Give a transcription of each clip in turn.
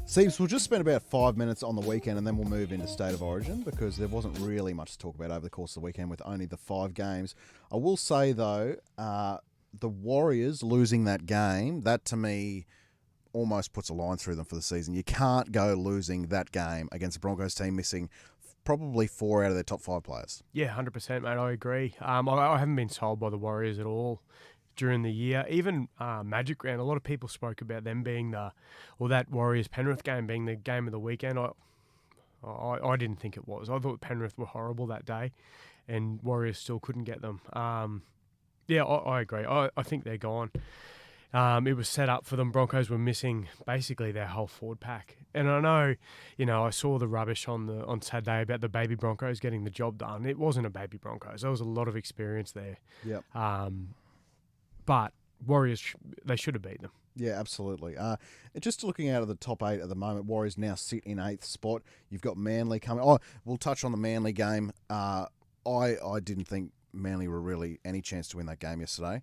Seems we'll just spend about 5 minutes on the weekend and then we'll move into State of Origin because there wasn't really much to talk about over the course of the weekend with only the 5 games. I will say, though, the Warriors losing that game, that to me almost puts a line through them for the season. You can't go losing that game against the Broncos team missing probably 4 out of their top 5 players. Yeah, 100%, mate. I agree. I haven't been sold by the Warriors at all during the year. Even Magic Round, a lot of people spoke about them being that Warriors-Penrith game being the game of the weekend. I didn't think it was. I thought Penrith were horrible that day and Warriors still couldn't get them. Yeah, I agree. I think they're gone. It was set up for them. Broncos were missing basically their whole forward pack. And I know, I saw the rubbish on Saturday about the baby Broncos getting the job done. It wasn't a baby Broncos. There was a lot of experience there. Yep. But Warriors, they should have beat them. Yeah, absolutely. Just looking out of the top 8 at the moment, Warriors now sit in 8th spot. You've got Manly coming. Oh, we'll touch on the Manly game. I didn't think Manly were really any chance to win that game yesterday.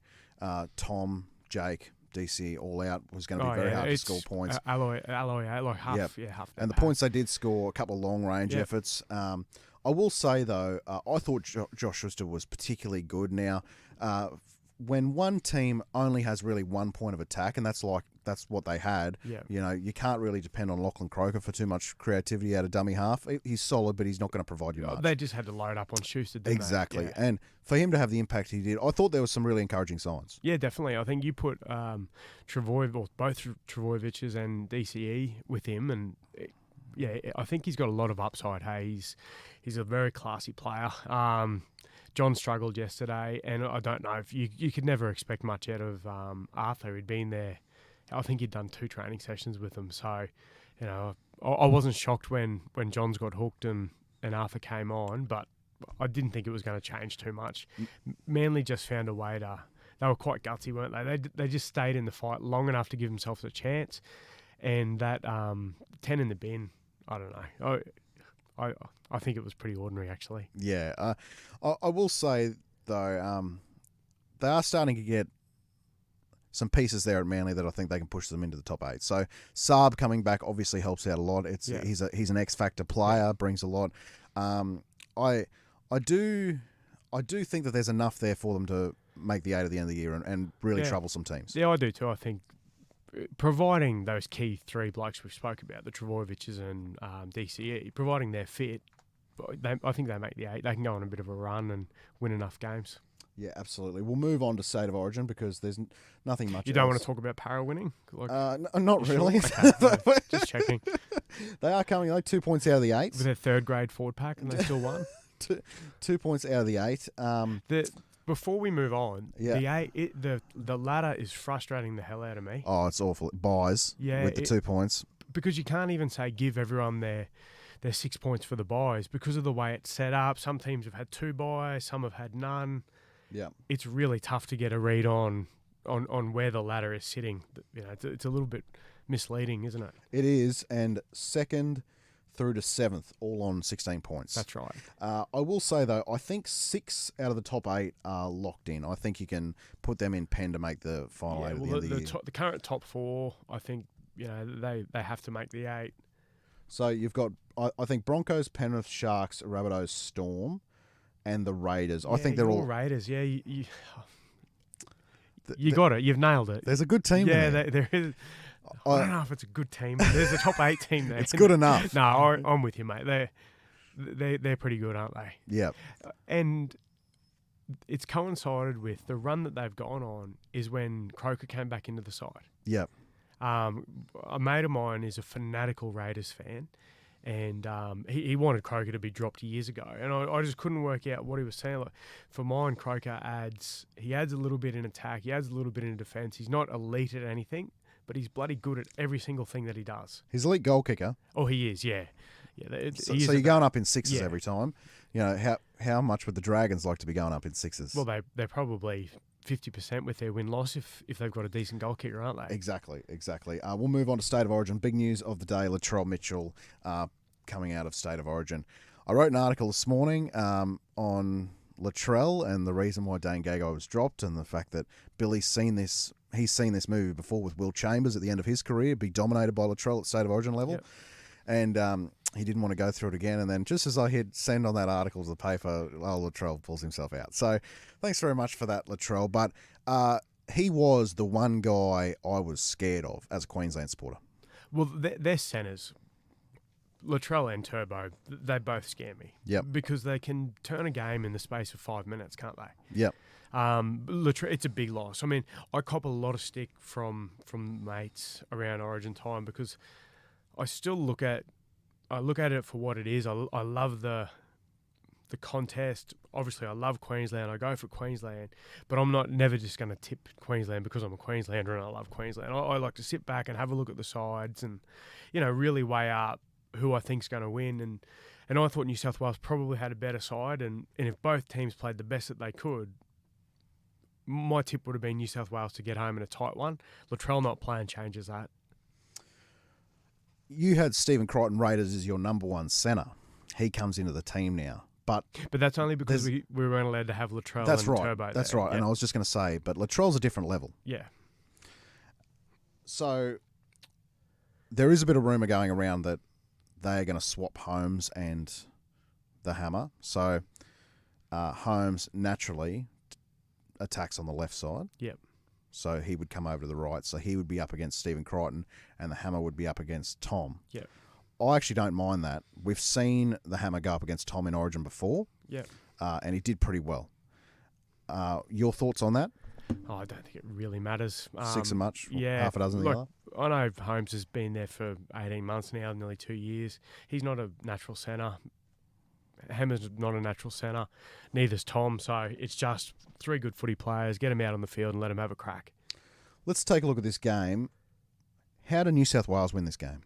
Tom, Jake, DC all out was going to be very hard to score points. Alloy, half. Yep. Half. And the points they did score, a couple of long-range efforts. I will say, though, I thought Josh Schuster was particularly good. Now, when one team only has really 1 point of attack, and that's what they had, you can't really depend on Lachlan Croker for too much creativity out of dummy half. He's solid, but he's not going to provide you much. They just had to load up on Schuster, didn't exactly. they? Yeah. And for him to have the impact he did, I thought there was some really encouraging signs. Yeah, definitely. I think you put both Trbojeviches and DCE with him, and I think he's got a lot of upside. Hey, he's a very classy player. John struggled yesterday, and I don't know if you could never expect much out of Arthur. He'd been there. I think he'd done 2 training sessions with him. So, I wasn't shocked when Johns got hooked and Arthur came on, but I didn't think it was going to change too much. Manly just found a way to. They were quite gutsy, weren't they? They just stayed in the fight long enough to give themselves a chance, and that 10 in the bin. I don't know. I think it was pretty ordinary, actually. Yeah. I will say, though, they are starting to get some pieces there at Manly that I think they can push them into the top 8. So Saab coming back obviously helps out a lot. He's an X-factor player, brings a lot. I do think that there's enough there for them to make the 8 at the end of the year and really trouble some teams. Yeah, I do too. I think providing those key 3 blokes we spoke about, the Trbojeviches and DCE, providing they're fit, I think they make the 8. They can go on a bit of a run and win enough games. Yeah, absolutely. We'll move on to State of Origin because there's nothing much. You don't want to talk about Para winning? Not really. Sure? Okay, no, just checking. They are coming 2 points out of the 8. With their 3rd grade forward pack, and they still won. 2 points out of the 8. Before we move on, the ladder is frustrating the hell out of me. Oh, it's awful. It buys with the 2 points. Because you can't even say give everyone their 6 points for the buys because of the way it's set up. Some teams have had 2 buys, some have had none. Yeah, it's really tough to get a read on where the ladder is sitting. It's a little bit misleading, isn't it? It is, and 2nd through to 7th, all on 16 points. That's right. I will say, though, I think 6 out of the top 8 are locked in. I think you can put them in pen to make the final 8 at the end of the year. The current top 4, I think, they have to make the 8. So you've got, I think, Broncos, Penrith, Sharks, Rabbitohs, Storm, and the Raiders. I think they're all Raiders. Yeah, you got it. You've nailed it. There's a good team there. Yeah, there is. I don't know if it's a good team. There's a top 8 team there. It's good enough. No, I'm with you, mate. They're pretty good, aren't they? Yeah. And it's coincided with the run that they've gone on is when Croker came back into the side. Yep. A mate of mine is a fanatical Raiders fan, and he wanted Croker to be dropped years ago, and I just couldn't work out what he was saying. Like, for mine, Croker adds a little bit in attack, he adds a little bit in defence. He's not elite at anything, but he's bloody good at every single thing that he does. He's elite goal kicker. Oh, he is, yeah. So you're going up in 6s every time. How much would the Dragons like to be going up in 6s? Well, they're probably 50% with their win-loss if they've got a decent goal kicker, aren't they? Exactly. We'll move on to State of Origin. Big news of the day, Latrell Mitchell coming out of State of Origin. I wrote an article this morning on Latrell and the reason why Dane Gagai was dropped, and the fact that Billy's seen this. He's seen this movie before with Will Chambers at the end of his career, be dominated by Latrell at State of Origin level. Yep. And he didn't want to go through it again. And then just as I hit send on that article to the paper, Latrell pulls himself out. So thanks very much for that, Latrell. But he was the one guy I was scared of as a Queensland supporter. Well, their centres, Latrell and Turbo, they both scare me. Yep. Because they can turn a game in the space of 5 minutes, can't they? Yep. It's a big loss. I mean, I cop a lot of stick from mates around Origin time because I still look at it for what it is. I love the contest. Obviously, I love Queensland. I go for Queensland, but I'm never just going to tip Queensland because I'm a Queenslander and I love Queensland. I like to sit back and have a look at the sides and, really weigh up who I think's going to win. And I thought New South Wales probably had a better side. And if both teams played the best that they could, my tip would have been New South Wales to get home in a tight one. Latrell not playing changes that. You had Stephen Crichton rated as your number one centre. He comes into the team now. But that's only because we weren't allowed to have Latrell and Turbo. That's there. right. Yep. And I was just going to say, but Latrell's a different level. Yeah. So there is a bit of rumour going around that they are going to swap Holmes and the Hammer. So Holmes naturally attacks on the left side. Yep. So he would come over to the right. So he would be up against Stephen Crichton and the Hammer would be up against Tom. Yep. I actually don't mind that. We've seen the Hammer go up against Tom in Origin before. Yep. And he did pretty well. Your thoughts on that? Oh, I don't think it really matters. 6 and much? Yeah. Half a dozen of the other? I know Holmes has been there for 18 months now, nearly 2 years. He's not a natural centre. Hammer's not a natural centre. Neither's Tom. So it's just 3 good footy players. Get them out on the field and let them have a crack. Let's take a look at this game. How did New South Wales win this game?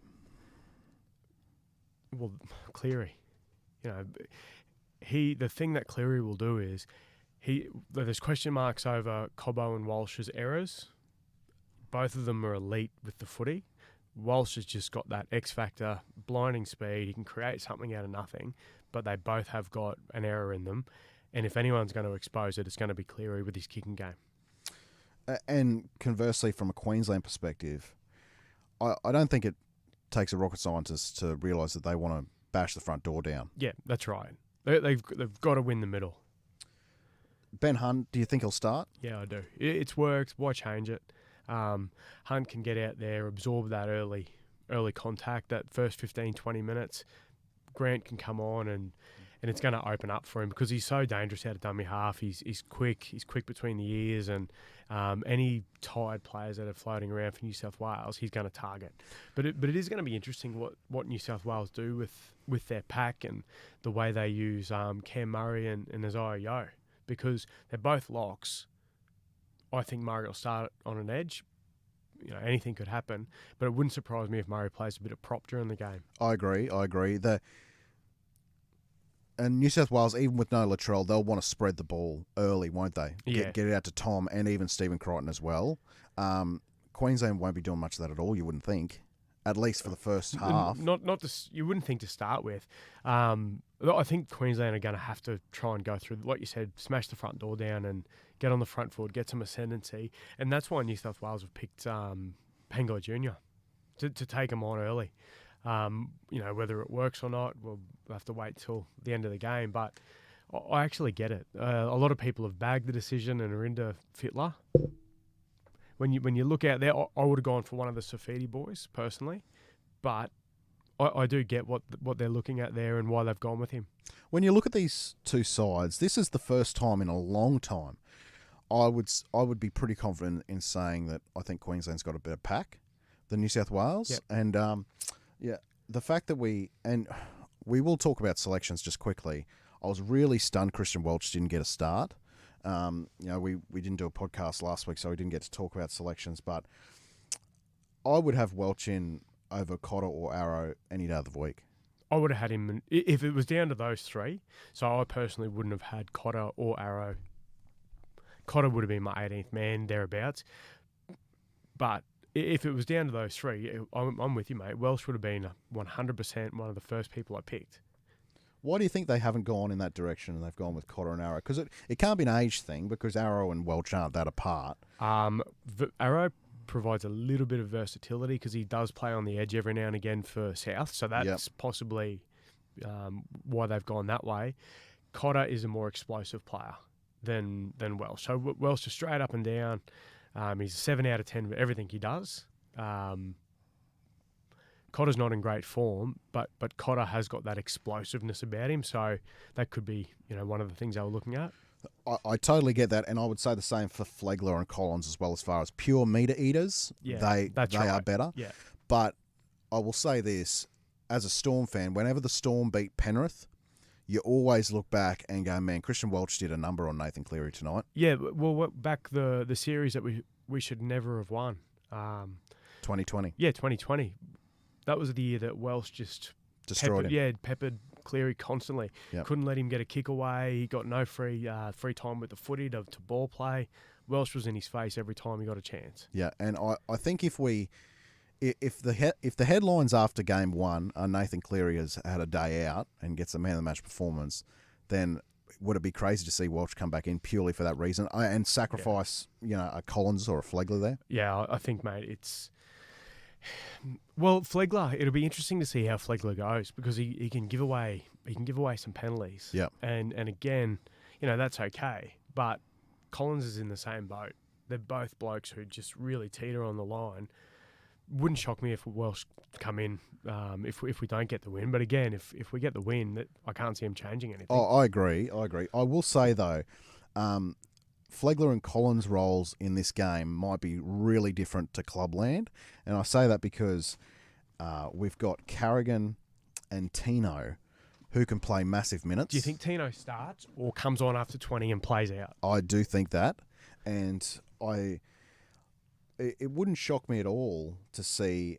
Well, Cleary. The thing that Cleary will do is there's question marks over Cobbo and Walsh's errors. Both of them are elite with the footy. Walsh has just got that X factor, blinding speed. He can create something out of nothing, but they both have got an error in them. And if anyone's going to expose it, it's going to be Cleary with his kicking game. And conversely, from a Queensland perspective, I don't think it takes a rocket scientist to realise that they want to bash the front door down. Yeah, that's right. They've got to win the middle. Ben Hunt, do you think he'll start? Yeah, I do. It's worked. Why change it? Hunt can get out there, absorb that early contact, that first 15, 20 minutes. Grant can come on and it's going to open up for him because he's so dangerous out of dummy half. He's quick. He's quick between the ears and any tired players that are floating around for New South Wales, he's going to target. But it is going to be interesting what New South Wales do with their pack and the way they use Cam Murray and Isaiah Yeo because they're both locks. I think Murray will start on an edge. Anything could happen, but it wouldn't surprise me if Murray plays a bit of prop during the game. I agree. And New South Wales, even with no Latrell, they'll want to spread the ball early, won't they? Yeah. Get it out to Tom and even Stephen Crichton as well. Queensland won't be doing much of that at all, you wouldn't think. At least for the first half. You wouldn't think to start with. I think Queensland are going to have to try and go through, like you said, smash the front door down and get on the front foot, get some ascendancy. And that's why New South Wales have picked Pangai Jr. to take him on early. Whether it works or not, we'll have to wait till the end of the game. But I actually get it. A lot of people have bagged the decision and are into Fittler. When you look out there, I would have gone for one of the Safidi boys personally, but I do get what they're looking at there and why they've gone with him. When you look at these two sides, this is the first time in a long time I would be pretty confident in saying that I think Queensland's got a better pack than New South Wales. Yep. And the fact that we will talk about selections just quickly. I was really stunned Christian Welch didn't get a start. We didn't do a podcast last week, so we didn't get to talk about selections, but I would have Welch in over Cotter or Arrow any day of the week. I would have had him if it was down to those three. So I personally wouldn't have had Cotter or Arrow. Cotter would have been my 18th man, thereabouts. But if it was down to those three, I'm with you, mate. Welsh would have been 100% one of the first people I picked. Why do you think they haven't gone in that direction and they've gone with Cotter and Arrow? Because it can't be an age thing because Arrow and Welch aren't that apart. Arrow provides a little bit of versatility because he does play on the edge every now and again for South, so that's possibly why they've gone that way. Cotter is a more explosive player than Welsh. So Welsh is straight up and down. He's a 7 out of 10 for everything he does. Cotter's not in great form, but Cotter has got that explosiveness about him, so that could be one of the things they were looking at. I totally get that, and I would say the same for Flegler and Collins as well. As far as pure meter eaters, they are better. Yeah. But I will say this, as a Storm fan, whenever the Storm beat Penrith, you always look back and go, man, Christian Welch did a number on Nathan Cleary tonight. Yeah, well, back the series that we should never have won. 2020. Yeah, 2020. That was the year that Welsh just destroyed him. Yeah, peppered Cleary constantly. Yep. Couldn't let him get a kick away. He got no free time with the footy to ball play. Welsh was in his face every time he got a chance. Yeah, and I think if the headlines after game one are Nathan Cleary has had a day out and gets a man of the match performance, then would it be crazy to see Welch come back in purely for that reason and sacrifice a Collins or a Flegler there? Yeah, I think, mate, it's. Well, Flegler, it'll be interesting to see how Flegler goes because he can give away some penalties. Yeah. And again, that's okay. But Collins is in the same boat. They're both blokes who just really teeter on the line. Wouldn't shock me if Welsh come in if we don't get the win. But again, if we get the win, I can't see him changing anything. Oh, I agree. I will say though, Flegler and Collins' roles in this game might be really different to Clubland. And I say that because we've got Carrigan and Tino who can play massive minutes. Do you think Tino starts or comes on after 20 and plays out? I do think that. And it wouldn't shock me at all to see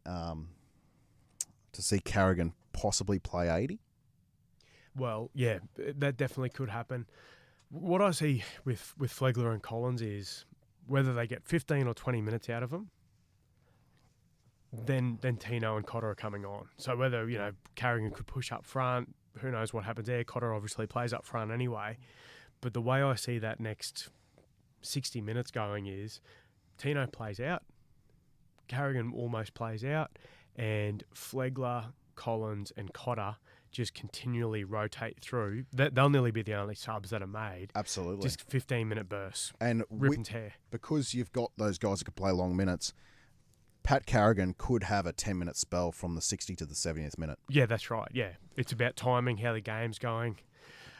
Carrigan possibly play 80. Well, yeah, that definitely could happen. What I see with Flegler and Collins is whether they get 15 or 20 minutes out of them, then Tino and Cotter are coming on. So whether, Carrigan could push up front, who knows what happens there. Cotter obviously plays up front anyway. But the way I see that next 60 minutes going is Tino plays out, Carrigan almost plays out, and Flegler, Collins and Cotter just continually rotate through. They'll nearly be the only subs that are made. Absolutely. Just 15-minute bursts. And rip and tear. Because you've got those guys that can play long minutes, Pat Carrigan could have a 10-minute spell from the 60 to the 70th minute. Yeah, that's right. Yeah. It's about timing, how the game's going.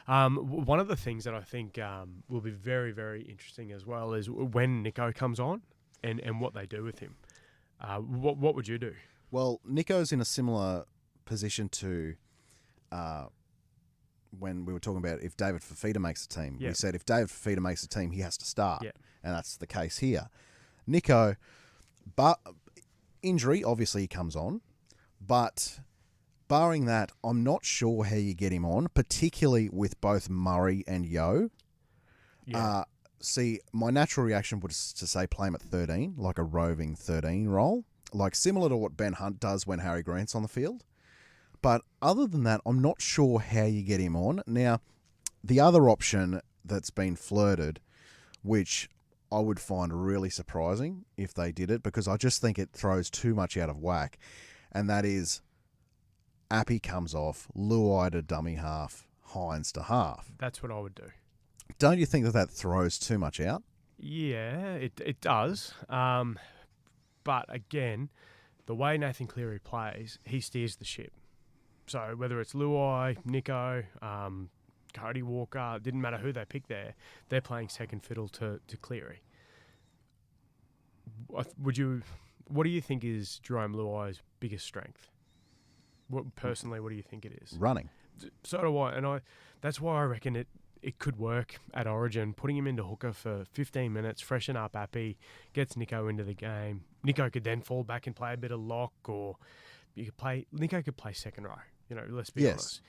One of the things that I think will be very, very interesting as well is when Nico comes on and what they do with him. What would you do? Well, Nico's in a similar position to when we were talking about if David Fafita makes the team. Yep. We said if David Fafita makes the team, he has to start. Yep. And that's the case here. Nico, but injury, obviously he comes on. But barring that, I'm not sure how you get him on, particularly with both Murray and Yeo. Yeah. See, my natural reaction was to say play him at 13, like a roving 13 role, like similar to what Ben Hunt does when Harry Grant's on the field. But other than that, I'm not sure how you get him on. Now, the other option that's been flirted, which I would find really surprising if they did it, because I just think it throws too much out of whack, and that is Appy comes off, Luai to dummy half, Hines to half. That's what I would do. Don't you think that throws too much out? Yeah, it does. But again, the way Nathan Cleary plays, he steers the ship. So whether it's Luai, Nico, Cody Walker, didn't matter who they picked there, they're playing second fiddle to Cleary. What do you think is Jerome Luai's biggest strength? What do you think it is? Running. So do I, and that's why I reckon it could work at Origin, putting him into hooker for 15 minutes, freshen up Appy, gets Nico into the game. Nico could then fall back and play a bit of lock, or Nico could play second row, let's be honest.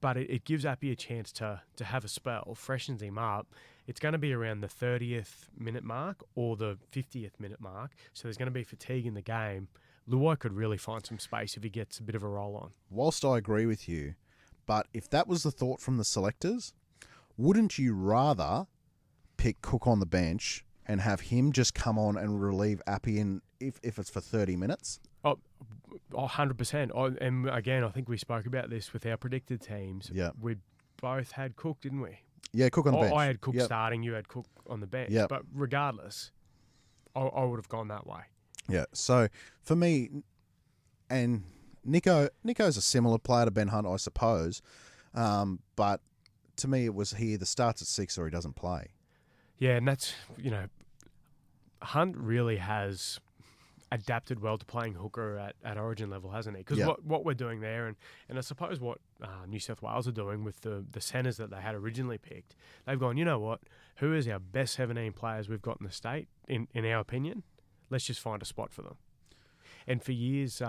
But it gives Appy a chance to have a spell, freshens him up. It's going to be around the 30th minute mark or the 50th minute mark, so there's going to be fatigue in the game. Luai could really find some space if he gets a bit of a roll on. Whilst I agree with you, but if that was the thought from the selectors, wouldn't you rather pick Cook on the bench and have him just come on and relieve Appian if it's for 30 minutes? 100%. And again, I think we spoke about this with our predicted teams. Yeah. We both had Cook, didn't we? Yeah, Cook on the bench. I had Cook starting, you had Cook on the bench. Yep. But regardless, I would have gone that way. Yeah, so for me, and Nico's a similar player to Ben Hunt, I suppose, but to me it was he either starts at 6 or he doesn't play. Yeah, and that's, Hunt really has adapted well to playing hooker at Origin level, hasn't he? Because what we're doing there, and I suppose what New South Wales are doing with the centres that they had originally picked, they've gone, you know what, who is our best 17 players we've got in the state, in our opinion? Let's just find a spot for them. And for years,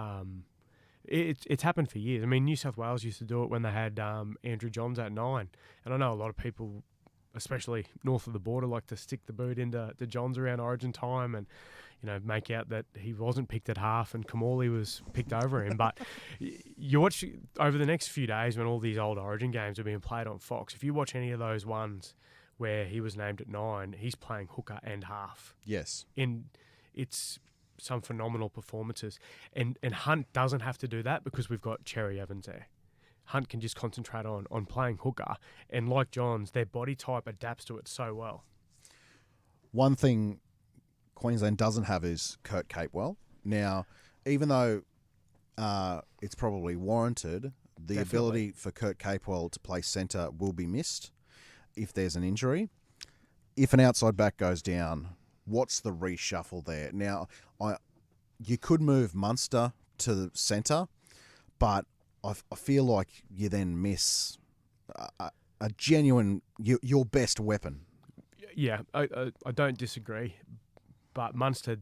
it's happened for years. I mean, New South Wales used to do it when they had Andrew Johns at 9. And I know a lot of people, especially north of the border, like to stick the boot into Johns around Origin time and, make out that he wasn't picked at half and Kamali was picked over him. But you watch over the next few days when all these old Origin games are being played on Fox, if you watch any of those ones where he was named at 9, he's playing hooker and half. Yes. It's some phenomenal performances. And Hunt doesn't have to do that because we've got Cherry Evans there. Hunt can just concentrate on playing hooker. And like Johns, their body type adapts to it so well. One thing Queensland doesn't have is Kurt Capewell. Now, even though it's probably warranted, the ability for Kurt Capewell to play centre will be missed if there's an injury. If an outside back goes down, what's the reshuffle there? Now, you could move Munster to the centre, but I feel like you then miss a genuine, your best weapon. Yeah, I don't disagree, but Munster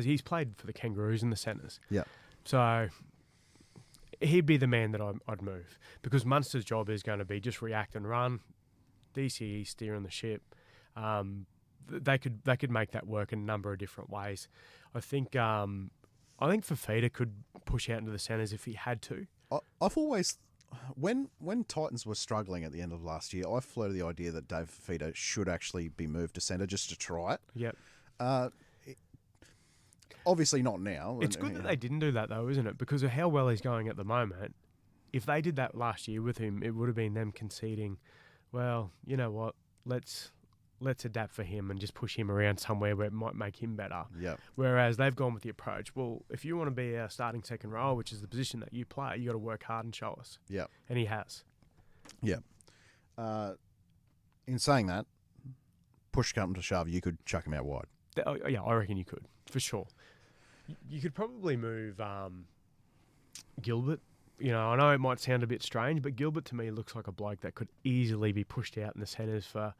he's played for the Kangaroos in the centres. Yeah. So he'd be the man that I'd move because Munster's job is going to be just react and run, DCE steering the ship. They could make that work in a number of different ways. I think Fafita could push out into the centres if he had to. I've always, when Titans were struggling at the end of last year, I floated the idea that Dave Fafita should actually be moved to centre just to try it. Yep. Obviously not now. It's good that they didn't do that though, isn't it? Because of how well he's going at the moment. If they did that last year with him, it would have been them conceding, well, you know what, let's adapt for him and just push him around somewhere where it might make him better. Yep. Whereas they've gone with the approach, well, if you want to be our starting second row, which is the position that you play, you got to work hard and show us. Yeah. And he has. Yeah. In saying that, push come to shove, you could chuck him out wide. Yeah, I reckon you could, for sure. You could probably move Gilbert. I know it might sound a bit strange, but Gilbert to me looks like a bloke that could easily be pushed out in the centres for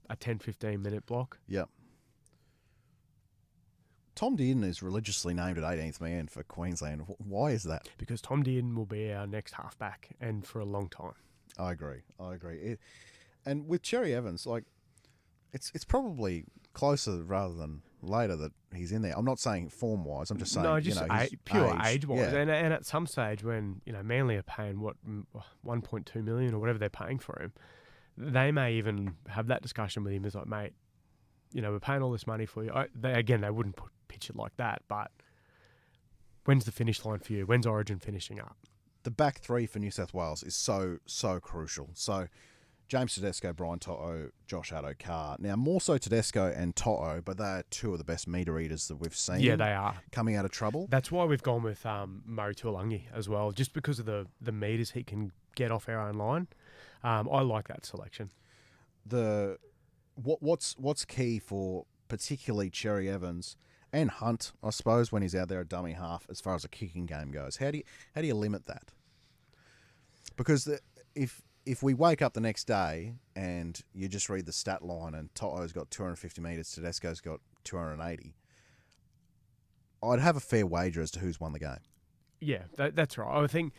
a 10-15 minute block. Yep. Tom Dearden is religiously named at 18th man for Queensland. Why is that? Because Tom Dearden will be our next halfback and for a long time. I agree. And with Cherry Evans, it's probably closer rather than later that he's in there. I'm not saying form wise. I'm just saying pure age wise. Yeah. And at some stage when Manly are paying 1.2 million or whatever they're paying for him, they may even have that discussion with him as like, mate, we're paying all this money for you. They wouldn't pitch it like that, but when's the finish line for you? When's Origin finishing up? The back three for New South Wales is so crucial. So James Tedesco, Brian To'o, Josh Addo-Carr. Now, more so Tedesco and To'o, but they're two of the best meter eaters that we've seen. Yeah, they are. Coming out of trouble. That's why we've gone with Murray Tuolangi as well, just because of the meters he can get off our own line. I like that selection. What's key for particularly Cherry Evans and Hunt, I suppose, when he's out there at dummy half, as far as a kicking game goes? How do you limit that? Because if we wake up the next day and you just read the stat line and To'o's got 250 metres, Tedesco's got 280, I'd have a fair wager as to who's won the game. Yeah, that's right. I think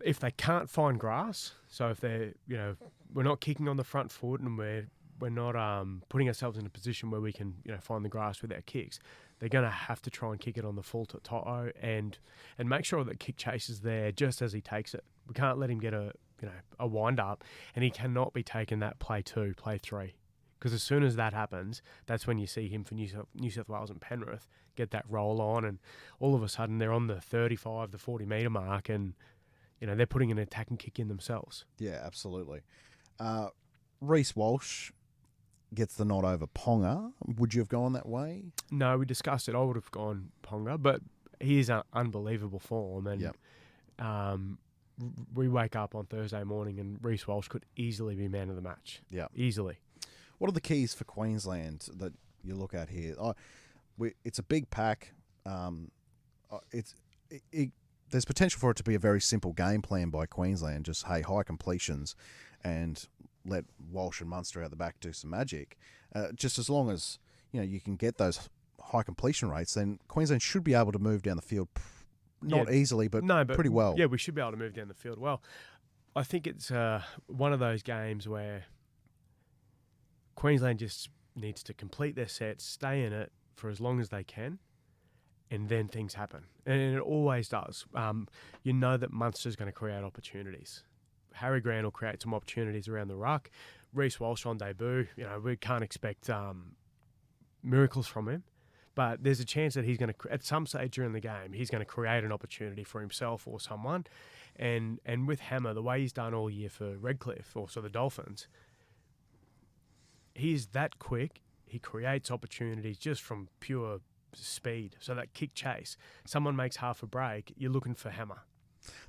if they can't find grass, so if they're, we're not kicking on the front foot and we're not putting ourselves in a position where we can, find the grass with our kicks, they're going to have to try and kick it on the full to Toto and make sure that kick chase is there just as he takes it. We can't let him get a wind up, and he cannot be taking that play 2, play 3. Because as soon as that happens, that's when you see him for New South Wales and Penrith get that roll on, and all of a sudden they're on the 35, the 40 metre mark, and they're putting an attacking kick in themselves. Yeah, absolutely. Reece Walsh gets the nod over Ponga. Would you have gone that way? No, we discussed it. I would have gone Ponga, but he is an unbelievable form, and Yep. We wake up on Thursday morning and Reece Walsh could easily be man of the match. Yeah, easily. What are the keys for Queensland that you look at here? It's a big pack. There's potential for it to be a very simple game plan by Queensland. Just, hey, high completions and let Walsh and Munster out the back do some magic. Just as long as you can get those high completion rates, then Queensland should be able to move down the field not easily, but pretty well. Yeah, we should be able to move down the field well. I think it's one of those games where Queensland just needs to complete their sets, stay in it for as long as they can, and then things happen. And it always does. You know that Munster's going to create opportunities. Harry Grant will create some opportunities around the ruck. Reece Walsh on debut, we can't expect miracles from him. But there's a chance that he's going to, at some stage during the game, he's going to create an opportunity for himself or someone. And with Hammer, the way he's done all year for Redcliffe, also the Dolphins, he is that quick. He creates opportunities just from pure speed. So that kick chase, someone makes half a break, you're looking for Hammer.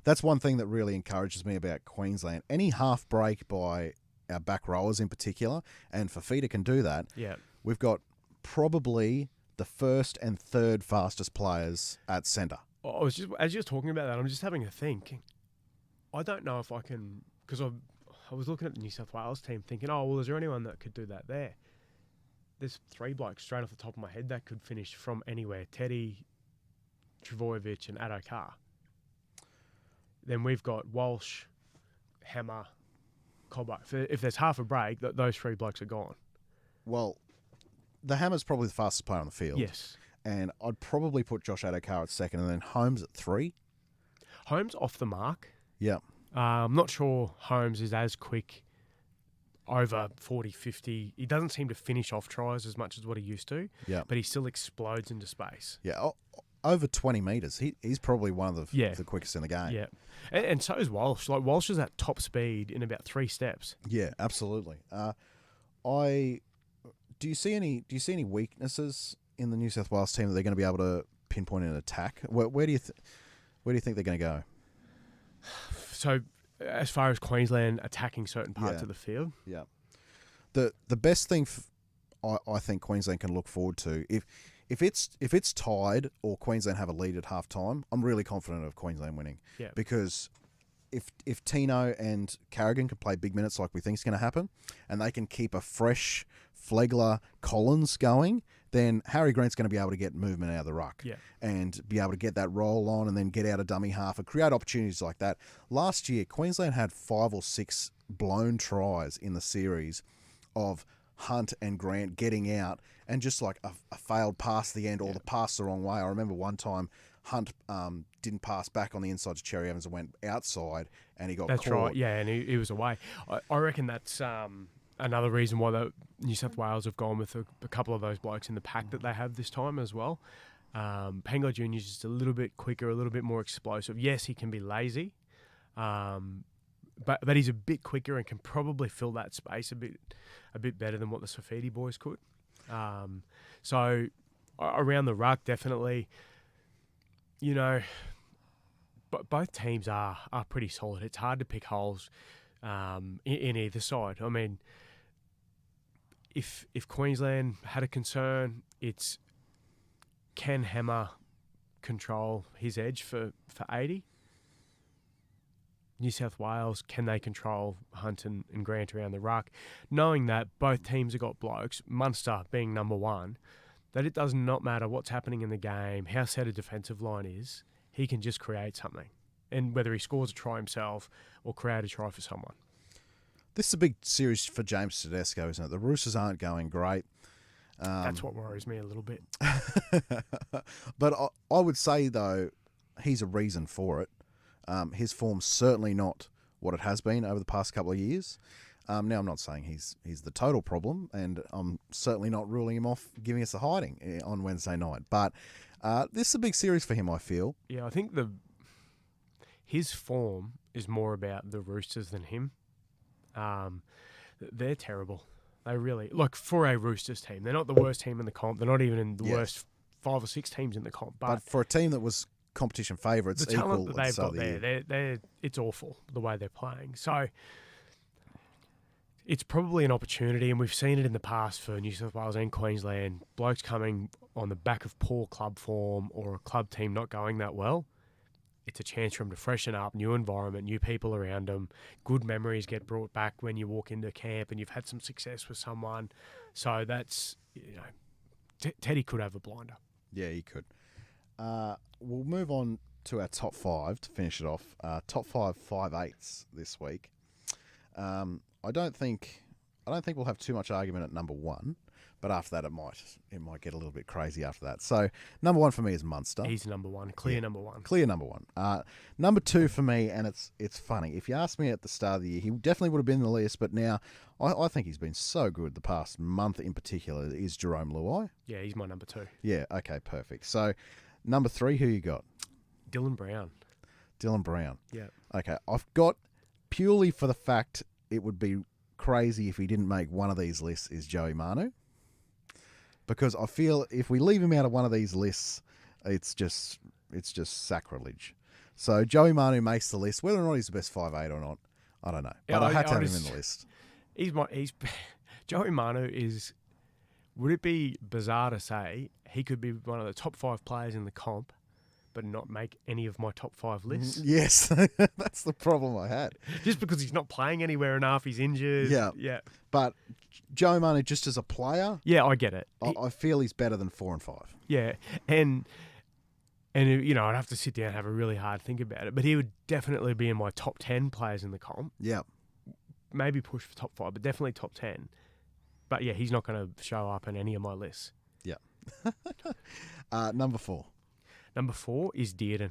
That's one thing that really encourages me about Queensland. Any half break by our back rowers in particular, and Fafita can do that. Yeah, we've got probably the first and third fastest players at centre. As you're talking about that, I'm just having a think. I don't know if I can, because I was looking at the New South Wales team thinking, is there anyone that could do that there? There's 3 blokes straight off the top of my head that could finish from anywhere. Teddy, Travojevic and Addo-Carr. Then we've got Walsh, Hammer, Cobbo. If there's half a break, those 3 blokes are gone. Well, the Hammer's probably the fastest player on the field. Yes. And I'd probably put Josh Addo-Carr at second and then Holmes at 3. Holmes off the mark. Yeah. I'm not sure Holmes is as quick over 40, 50. He doesn't seem to finish off tries as much as what he used to. Yeah. But he still explodes into space. Yeah. Over 20 metres. He's probably one of the quickest in the game. Yeah. And so is Walsh. Like, Walsh is at top speed in about 3 steps. Yeah, absolutely. Do you see any weaknesses in the New South Wales team that they're going to be able to pinpoint in attack? Where do you think they're going to go? So, as far as Queensland attacking certain parts of the field, yeah, the best thing I think Queensland can look forward to if it's tied or Queensland have a lead at half time, I'm really confident of Queensland winning. Yeah, because if Tino and Carrigan can play big minutes like we think is going to happen, and they can keep a fresh Flegler Collins going, then Harry Grant's going to be able to get movement out of the ruck and be able to get that roll on and then get out a dummy half and create opportunities like that. Last year, Queensland had 5 or 6 blown tries in the series of Hunt and Grant getting out and just like a failed pass at the end or the pass the wrong way. I remember one time Hunt didn't pass back on the inside to Cherry Evans and went outside and he got caught. That's right, yeah, and he was away. I reckon that's another reason why the New South Wales have gone with a couple of those blokes in the pack that they have this time as well. Pango Jr. is just a little bit quicker, a little bit more explosive. Yes, he can be lazy, but he's a bit quicker and can probably fill that space a bit better than what the Safidi boys could. So around the ruck, definitely, but both teams are pretty solid. It's hard to pick holes in either side. I mean, if Queensland had a concern, it's can Hammer control his edge for 80? New South Wales, can they control Hunt and Grant around the ruck? Knowing that both teams have got blokes, Munster being number 1, that it does not matter what's happening in the game, how set a defensive line is, he can just create something. And whether he scores a try himself or create a try for someone. This is a big series for James Tedesco, isn't it? The Roosters aren't going great. That's what worries me a little bit. But I would say, though, he's a reason for it. His form's certainly not what it has been over the past couple of years. Now, I'm not saying he's the total problem, and I'm certainly not ruling him off giving us a hiding on Wednesday night. But this is a big series for him, I feel. Yeah, I think his form is more about the Roosters than him. They're terrible. They really, like, for a Roosters team, they're not the worst team in the comp. They're not even in the worst 5 or 6 teams in the comp. But for a team that was competition favourites, the equal talent that they've got there, it's awful the way they're playing. So it's probably an opportunity, and we've seen it in the past for New South Wales and Queensland. Blokes coming on the back of poor club form or a club team not going that well. It's a chance for them to freshen up, new environment, new people around them. Good memories get brought back when you walk into camp and you've had some success with someone. So that's, Teddy could have a blinder. Yeah, he could. We'll move on to our top 5 to finish it off. Top 5 5/8s this week. I don't think we'll have too much argument at number 1, but after that it might get a little bit crazy after that. So number 1 for me is Munster. He's number 1, clear number 1. Clear number 1. Number 2 for me, and it's funny. If you asked me at the start of the year, he definitely would have been in the list, but now I think he's been so good the past month in particular, is Jerome Luai. Yeah, he's my number 2. Yeah, okay, perfect. So number 3, who you got? Dylan Brown. Dylan Brown. Yeah. Okay, I've got, purely for the fact it would be crazy if he didn't make one of these lists, is Joey Manu. Because I feel if we leave him out of one of these lists, it's just sacrilege. So Joey Manu makes the list. Whether or not he's the best 5'8" or not, I don't know. But I had to have him in the list. Joey Manu is. Would it be bizarre to say he could be one of the top 5 players in the comp, but not make any of my top 5 lists? Yes, that's the problem I had. Just because he's not playing anywhere enough, he's injured. Yeah. But Joey Manu, just as a player, yeah, I get it. I feel he's better than 4 and 5. Yeah, and I'd have to sit down and have a really hard think about it, but he would definitely be in my top 10 players in the comp. Yeah. Maybe push for top 5, but definitely top 10. But yeah, he's not going to show up in any of my lists. Yeah. Number 4. Number 4 is Dearden.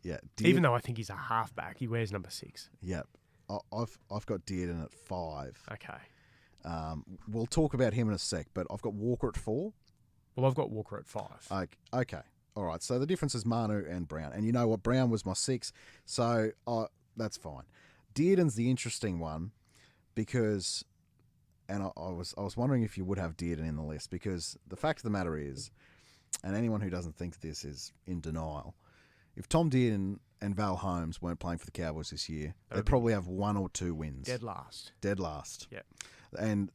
Yeah. Even though I think he's a halfback, he wears number 6. Yeah. I've got Dearden at 5. Okay. We'll talk about him in a sec, but I've got Walker at 4. Well, I've got Walker at 5. Okay. All right. So the difference is Manu and Brown. And you know what? Brown was my 6. So that's fine. Dearden's the interesting one because, and I was wondering if you would have Dearden in the list, because the fact of the matter is, and anyone who doesn't think this is in denial, if Tom Dearden and Val Holmes weren't playing for the Cowboys this year, they'd probably have 1 or 2 wins. Dead last. Yeah. Yeah. And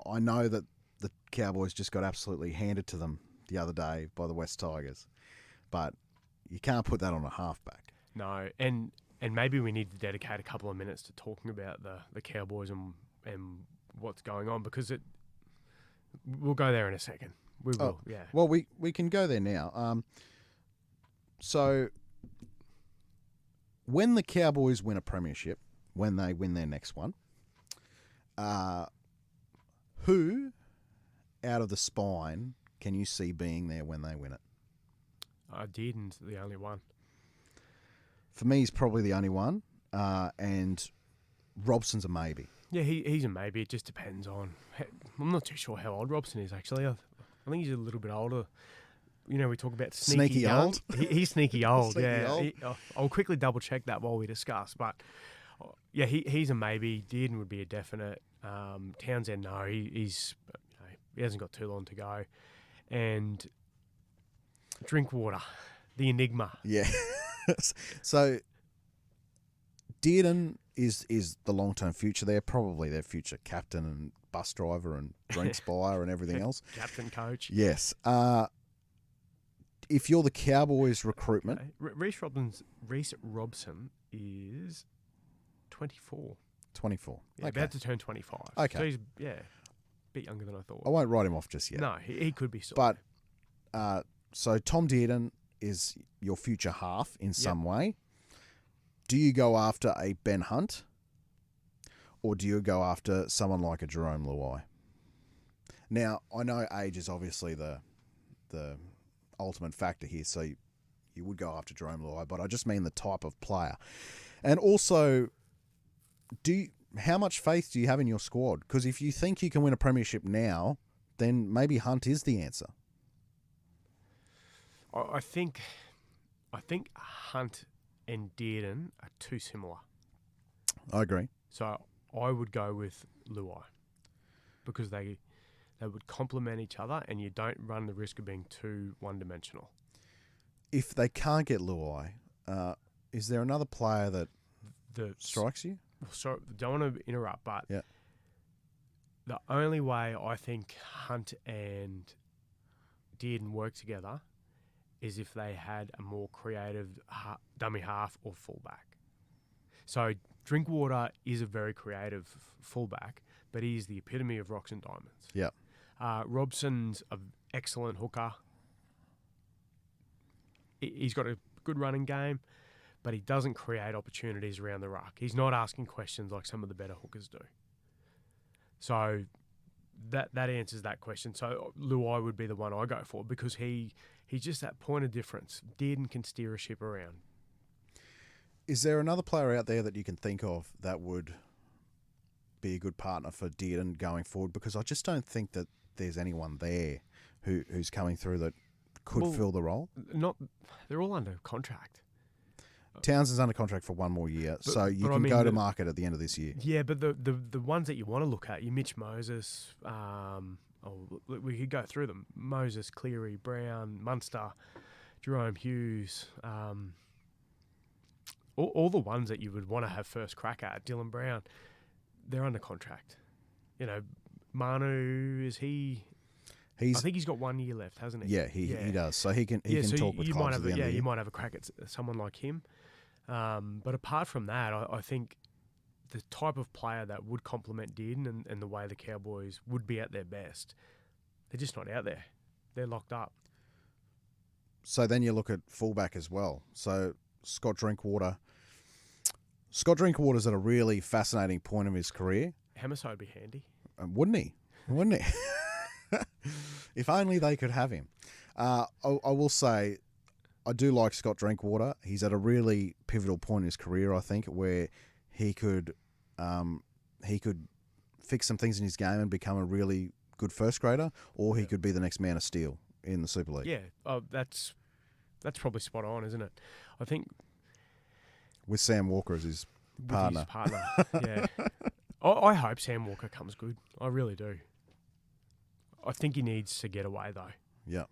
I know that the Cowboys just got absolutely handed to them the other day by the West Tigers, but you can't put that on a halfback. No, and maybe we need to dedicate a couple of minutes to talking about the Cowboys and what's going on, because we'll go there in a second. We will, yeah. Well, we can go there now. So when the Cowboys win a premiership, when they win their next one, who out of the spine can you see being there when they win it? Dearden's the only one. For me, he's probably the only one, and Robson's a maybe. Yeah, he's a maybe. It just depends on. I'm not too sure how old Robson is, actually. I think he's a little bit older. You know, we talk about sneaky young. Old. He's sneaky old. Sneaky yeah, old. I'll quickly double check that while we discuss. But yeah, he's a maybe. Dearden would be a definite. Townsend, no, he hasn't got too long to go. And Drinkwater, the enigma. Yeah. So Dearden is the long-term future there, probably their future captain and bus driver and drinks buyer and everything else. Captain, coach. Yes. If you're the Cowboys recruitment... Okay. Reece Robson is 24. 24. Yeah, okay. about to turn 25. Okay. So he's, a bit younger than I thought. I won't write him off just yet. No, he could be. But, so Tom Dearden is your future half in some way. Do you go after a Ben Hunt, or do you go after someone like a Jerome Luai? Now, I know age is obviously the ultimate factor here, so you would go after Jerome Luai, but I just mean the type of player. And also, how much faith do you have in your squad? Because if you think you can win a premiership now, then maybe Hunt is the answer. I think Hunt and Dearden are too similar. I agree. So I would go with Luai because they would complement each other and you don't run the risk of being too one-dimensional. If they can't get Luai, is there another player that strikes you? Sorry, don't want to interrupt, but yeah. The only way I think Hunt and Dearden work together is if they had a more creative dummy half or fullback. So Drinkwater is a very creative fullback, but he is the epitome of rocks and diamonds. Yeah. Robson's an excellent hooker. He's got a good running game, but he doesn't create opportunities around the ruck. He's not asking questions like some of the better hookers do. So that answers that question. So Luai would be the one I go for because he's just that point of difference. Dearden can steer a ship around. Is there another player out there that you can think of that would be a good partner for Dearden going forward? Because I just don't think that there's anyone there who's coming through that could fill the role. They're all under contract. Townsend's under contract for one more year, so you can go to market at the end of this year. Yeah, but the ones that you want to look at, you Mitch Moses, we could go through them. Moses, Cleary, Brown, Munster, Jerome Hughes, all the ones that you would want to have first crack at. Dylan Brown, they're under contract. You know, Manu, is he... I think he's got 1 year left, hasn't he? Yeah, he does. So he can talk with clubs at the end of the year. You might have a crack at someone like him. But apart from that, I think the type of player that would complement Dearden and the way the Cowboys would be at their best, they're just not out there. They're locked up. So then you look at fullback as well. So Scott Drinkwater's at a really fascinating point of his career. Hamiso would be handy. Wouldn't he? If only they could have him. I will say, I do like Scott Drinkwater. He's at a really pivotal point in his career, I think, where he could fix some things in his game and become a really good first grader, or he could be the next man of steel in the Super League. Yeah, that's probably spot on, isn't it? I think with Sam Walker as his partner. Yeah. I hope Sam Walker comes good. I really do. I think he needs to get away though. Yeah.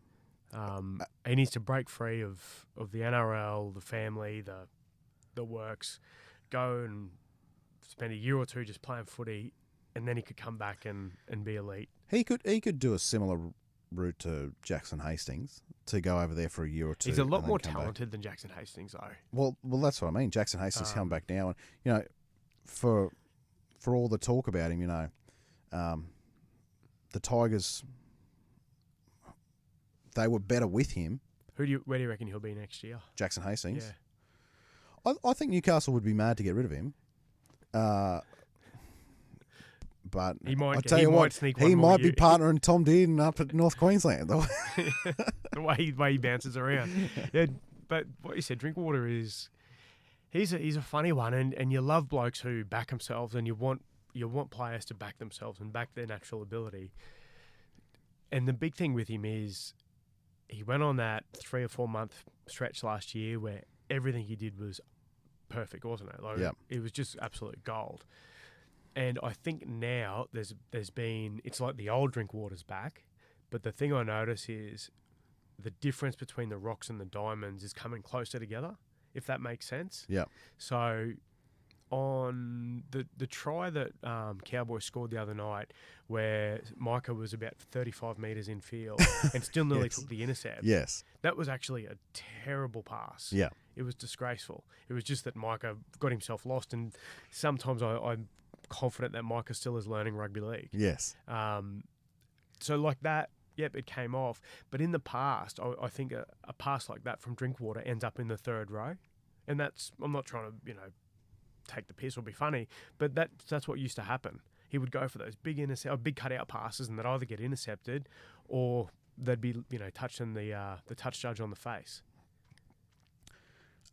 He needs to break free of the NRL, the family, the works, go and spend a year or two just playing footy, and then he could come back and be elite. He could do a similar route to Jackson Hastings to go over there for a year or two. He's a lot more talented than Jackson Hastings though. Well, that's what I mean. Jackson Hastings come back now, and you know, for all the talk about him, you know, the Tigers, they were better with him. Where do you reckon he'll be next year? Jackson Hastings. Yeah. I think Newcastle would be mad to get rid of him. But he might, I'll tell you what, he might be partnering Tom Dearden up at North Queensland. The way he bounces around. Yeah, but what you said, Drinkwater is he's a funny one, and you love blokes who back themselves, and you want players to back themselves and back their natural ability. And the big thing with him is he went on that 3 or 4 month stretch last year where everything he did was perfect, wasn't it? Like, it was just absolute gold. And I think now there's been, it's like the old Drinkwater's back, but the thing I notice is the difference between the rocks and the diamonds is coming closer together, if that makes sense. Yeah. So on the try that Cowboys scored the other night, where Micah was about 35 metres in field and still nearly took the intercept. Yes. That was actually a terrible pass. Yeah. It was disgraceful. It was just that Micah got himself lost, and sometimes I'm confident that Micah still is learning rugby league. Yes. So like that, yep, it came off. But in the past, I think a pass like that from Drinkwater ends up in the third row. And I'm not trying to, take the piss or be funny, but that's what used to happen. he would go for those big big cutout passes, and they'd either get intercepted, or they'd be touching the touch judge on the face.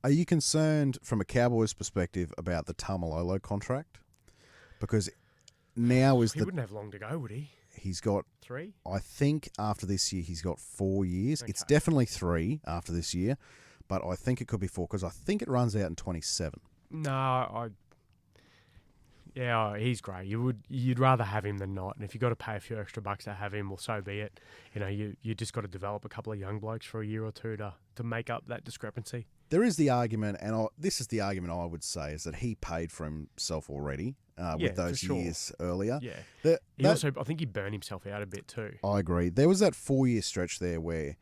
Are you concerned from a Cowboys perspective about the Tamalolo contract? Because now He wouldn't have long to go, would he? he's got 3? I think after this year he's got 4 years. Okay. It's definitely 3 after this year, but I think it could be 4 because I think it runs out in 27. No, he's great. You'd rather have him than not. And if you've got to pay a few extra bucks to have him, well, so be it. You just got to develop a couple of young blokes for a year or two to make up that discrepancy. There is the argument, and this is the argument I would say, is that he paid for himself already with those for sure. years earlier. Yeah. I think he burned himself out a bit too. I agree. There was that 4-year stretch there where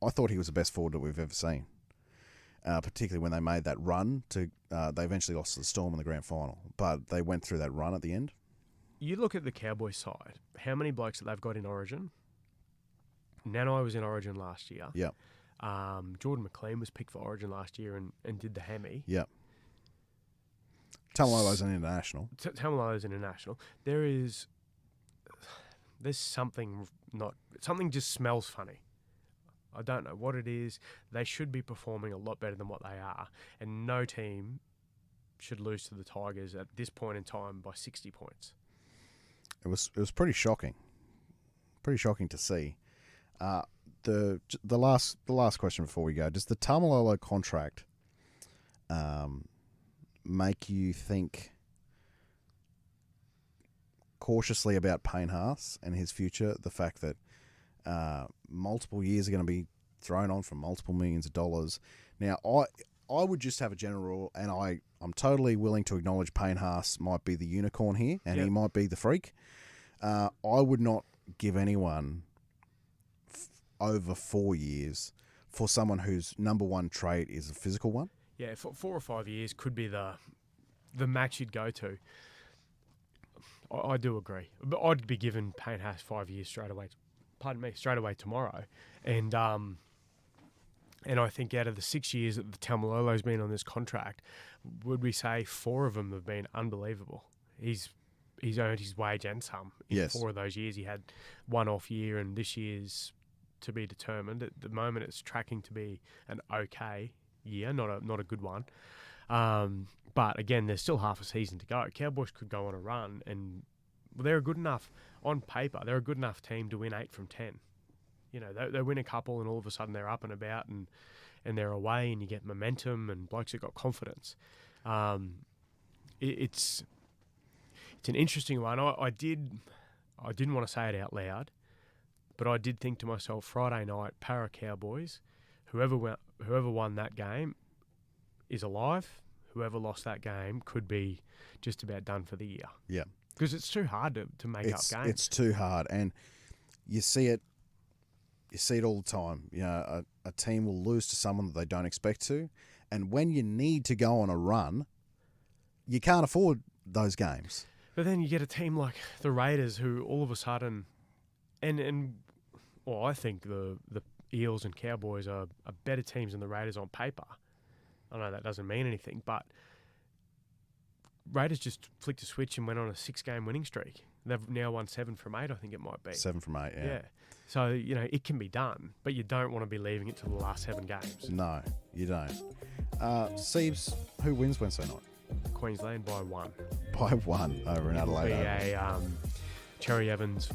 I thought he was the best forward that we've ever seen. Particularly when they made that run to, they eventually lost to the Storm in the grand final, but they went through that run at the end. You look at the Cowboys side, how many blokes that they've got in Origin? Nanai was in Origin last year. Yeah. Jordan McLean was picked for Origin last year and did the hammy. Yeah. Tamalolo's an international. Tamalolo's an international. There's something just smells funny. I don't know what it is. They should be performing a lot better than what they are, and no team should lose to the Tigers at this point in time by 60 points. It was pretty shocking. Pretty shocking to see. The last question before we go: does the Tamalolo contract make you think cautiously about Payne Haas and his future? The fact that multiple years are going to be thrown on from multiple millions of dollars. Now, I would just have a general rule, and I'm totally willing to acknowledge Payne Haas might be the unicorn here, and he might be the freak. I would not give anyone over 4 years for someone whose number one trait is a physical one. Yeah, 4 or 5 years could be the max you'd go to. I do agree. But I'd be giving Payne Haas 5 years straight away tomorrow. And I think out of the 6 years that the Tamalolo's been on this contract, would we say 4 of them have been unbelievable? He's earned his wage and some. In 4 of those years, he had one off year, and this year's to be determined. At the moment, it's tracking to be an okay year, not a good one. But again, there's still half a season to go. Cowboys could go on a run, and they're good enough on paper. They're a good enough team to win 8 from 10. They win a couple, and all of a sudden they're up and about, and they're away, and you get momentum, and blokes have got confidence. It's an interesting one. I didn't want to say it out loud, but I did think to myself, Friday night, Para Cowboys, whoever won that game is alive. Whoever lost that game could be just about done for the year. Yeah. Because it's too hard to make up games. It's too hard, and you see it all the time. A team will lose to someone that they don't expect to, and when you need to go on a run, you can't afford those games. But then you get a team like the Raiders, who all of a sudden, I think the Eels and Cowboys are better teams than the Raiders on paper. I know that doesn't mean anything, but Raiders just flicked a switch and went on a 6-game winning streak. They've now won 7 from 8, I think it might be. 7 from 8, yeah. So, it can be done, but you don't want to be leaving it to the last 7 games. No, you don't. Siebes, who wins Wednesday night? Queensland by 1. By 1 over in Adelaide. It'll be a Cherry Evans